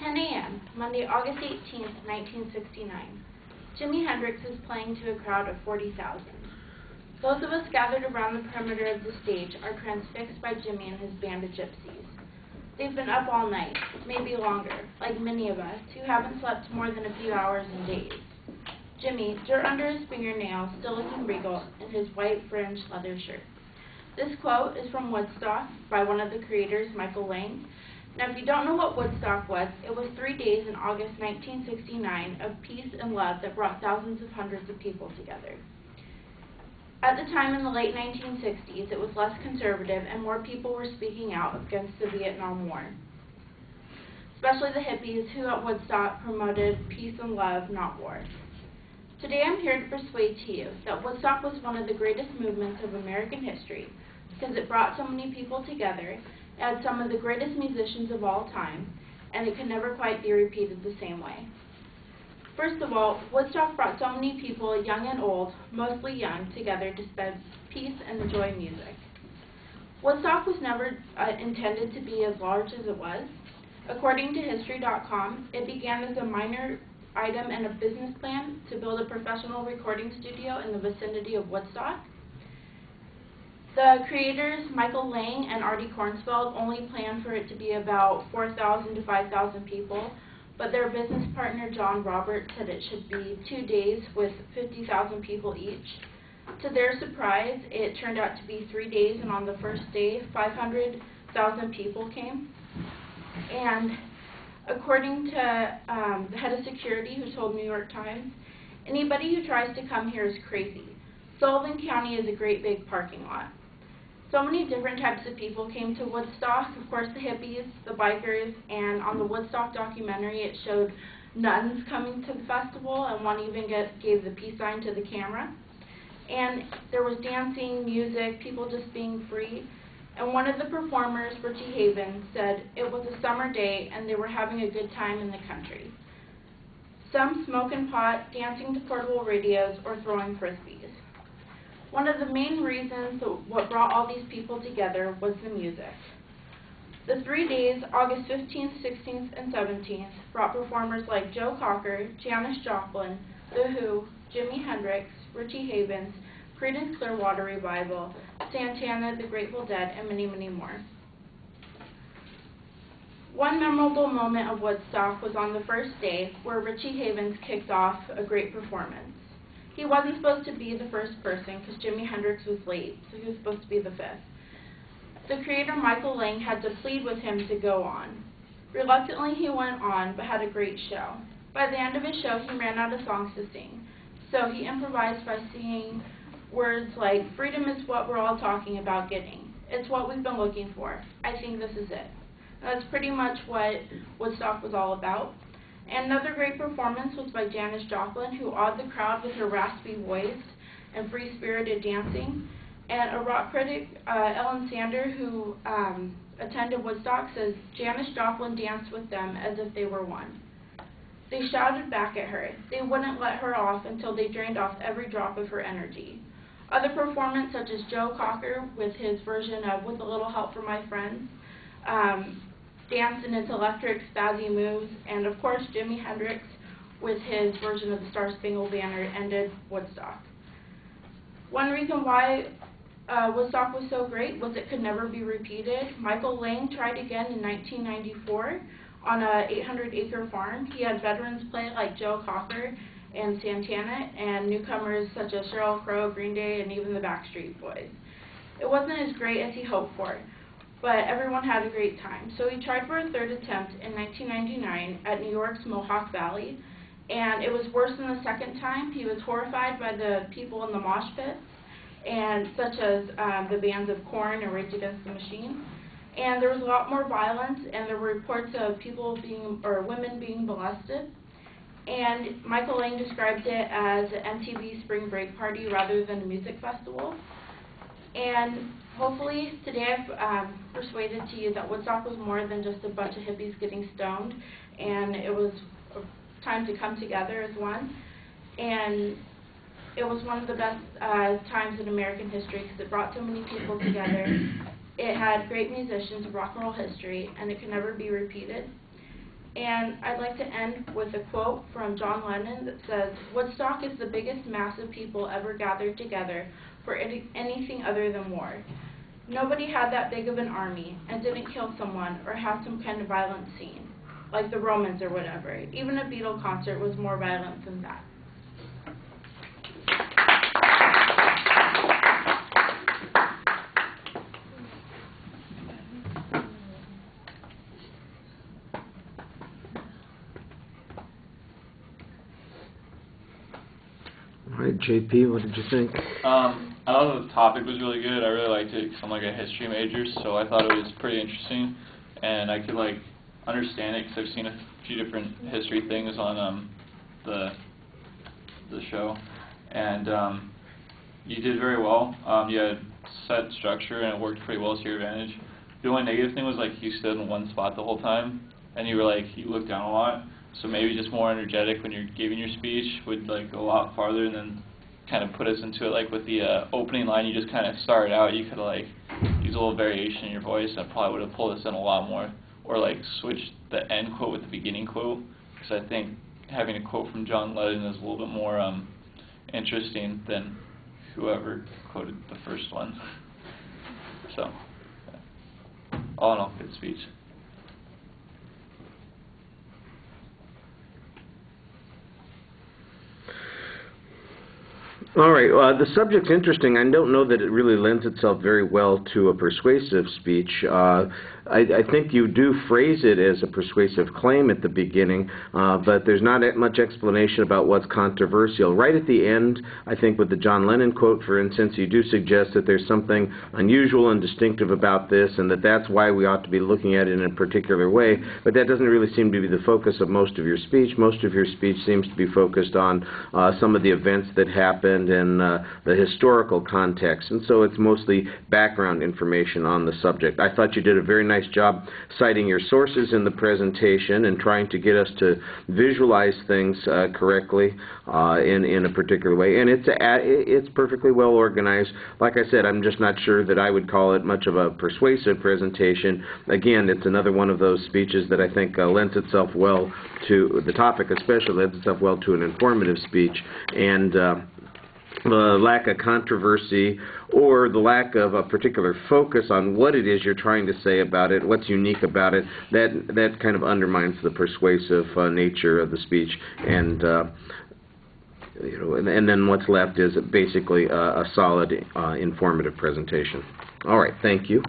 10 a.m., Monday, August 18, 1969. Jimi Hendrix is playing to a crowd of 40,000. Those of us gathered around the perimeter of the stage are transfixed by Jimi and his band of gypsies. They've been up all night, maybe longer, like many of us who haven't slept more than a few hours in days. Jimi, dirt under his fingernails, still looking regal, in his white fringed leather shirt. This quote is from Woodstock by one of the creators, Michael Lang. Now, if you don't know what Woodstock was, it was 3 days in August 1969 of peace and love that brought thousands of hundreds of people together. At the time in the late 1960s, it was less conservative and more people were speaking out against the Vietnam War, especially the hippies who at Woodstock promoted peace and love, not war. Today I'm here to persuade to you that Woodstock was one of the greatest movements of American history because it brought so many people together, it had some of the greatest musicians of all time, and it can never quite be repeated the same way. First of all, Woodstock brought so many people, young and old, mostly young, together to spread peace and enjoy music. Woodstock was never intended to be as large as it was. According to History.com, it began as a minor item in a business plan to build a professional recording studio in the vicinity of Woodstock. The creators, Michael Lang and Artie Kornsfeld, only planned for it to be about 4,000 to 5,000 people, but their business partner, John Roberts, said it should be 2 days with 50,000 people each. To their surprise, it turned out to be 3 days, and on the first day, 500,000 people came. And according to the head of security who told New York Times, anybody who tries to come here is crazy. Sullivan County is a great big parking lot. So many different types of people came to Woodstock. Of course, the hippies, the bikers, and on the Woodstock documentary it showed nuns coming to the festival, and one even gave the peace sign to the camera. And there was dancing, music, people just being free. And one of the performers, Richie Havens, said it was a summer day and they were having a good time in the country. Some smoking pot, dancing to portable radios, or throwing frisbees. One of the main reasons what brought all these people together was the music. The 3 days, August 15th, 16th, and 17th, brought performers like Joe Cocker, Janis Joplin, The Who, Jimi Hendrix, Richie Havens, Creedence Clearwater Revival, Santana, The Grateful Dead, and many, many more. One memorable moment of Woodstock was on the first day where Richie Havens kicked off a great performance. He wasn't supposed to be the first person because Jimi Hendrix was late, so he was supposed to be the fifth. The creator, Michael Lang, had to plead with him to go on. Reluctantly, he went on, but had a great show. By the end of his show, he ran out of songs to sing, so he improvised by singing words like, "Freedom is what we're all talking about getting. It's what we've been looking for. I think this is it." And that's pretty much what Woodstock was all about. And another great performance was by Janis Joplin, who awed the crowd with her raspy voice and free-spirited dancing. And a rock critic, Ellen Sander, who attended Woodstock, says Janis Joplin danced with them as if they were one. They shouted back at her. They wouldn't let her off until they drained off every drop of her energy. Other performers, such as Joe Cocker with his version of With a Little Help from My Friends, danced in its electric, spazzy moves, and of course Jimi Hendrix with his version of the Star-Spangled Banner ended Woodstock. One reason why Woodstock was so great was it could never be repeated. Michael Lang tried again in 1994 on a 800-acre farm. He had veterans play like Joe Cocker and Santana, and newcomers such as Sheryl Crow, Green Day, and even the Backstreet Boys. It wasn't as great as he hoped for, but everyone had a great time. So he tried for a third attempt in 1999 at New York's Mohawk Valley, and it was worse than the second time. He was horrified by the people in the mosh pits, and such as the bands of Korn and Rage Against the Machine. And there was a lot more violence, and there were reports of women being molested. And Michael Lang described it as an MTV spring break party rather than a music festival. And hopefully today I've persuaded to you that Woodstock was more than just a bunch of hippies getting stoned, and it was a time to come together as one. And it was one of the best times in American history because it brought so many people together. It had great musicians of rock and roll history, and it can never be repeated. And I'd like to end with a quote from John Lennon that says, "Woodstock is the biggest mass of people ever gathered together for anything other than war. Nobody had that big of an army and didn't kill someone or have some kind of violent scene, like the Romans or whatever. Even a Beatle concert was more violent than that." All right, JP, what did you think? I thought the topic was really good. I really liked it because I'm like a history major, so I thought it was pretty interesting, and I could like understand it because I've seen a few different history things on the show, and you did very well. You had set structure and it worked pretty well to your advantage. The only negative thing was like you stood in one spot the whole time, and you looked down a lot. So maybe just more energetic when you're giving your speech would like go a lot farther, and then kind of put us into it. Like with the opening line, you just kind of started out. You could like use a little variation in your voice, and probably would have pulled us in a lot more. Or like switch the end quote with the beginning quote, because I think having a quote from John Lennon is a little bit more interesting than whoever quoted the first one. So, all in all, good speech. All right, the subject's interesting. I don't know that it really lends itself very well to a persuasive speech. I think you do phrase it as a persuasive claim at the beginning, but there's not much explanation about what's controversial. Right at the end, I think with the John Lennon quote, for instance, you do suggest that there's something unusual and distinctive about this, and that's why we ought to be looking at it in a particular way, but that doesn't really seem to be the focus of most of your speech. Most of your speech seems to be focused on some of the events that happened and the historical context, and so it's mostly background information on the subject. I thought you did a very nice job citing your sources in the presentation and trying to get us to visualize things correctly in a particular way, and it's perfectly well organized. Like I said, I'm just not sure that I would call it much of a persuasive presentation. Again, it's another one of those speeches that I think lends itself well to the topic, especially lends itself well to an informative speech, and the lack of controversy or the lack of a particular focus on what it is you're trying to say about it, what's unique about it, that kind of undermines the persuasive nature of the speech, and and then what's left is basically a solid informative presentation. All right, thank you.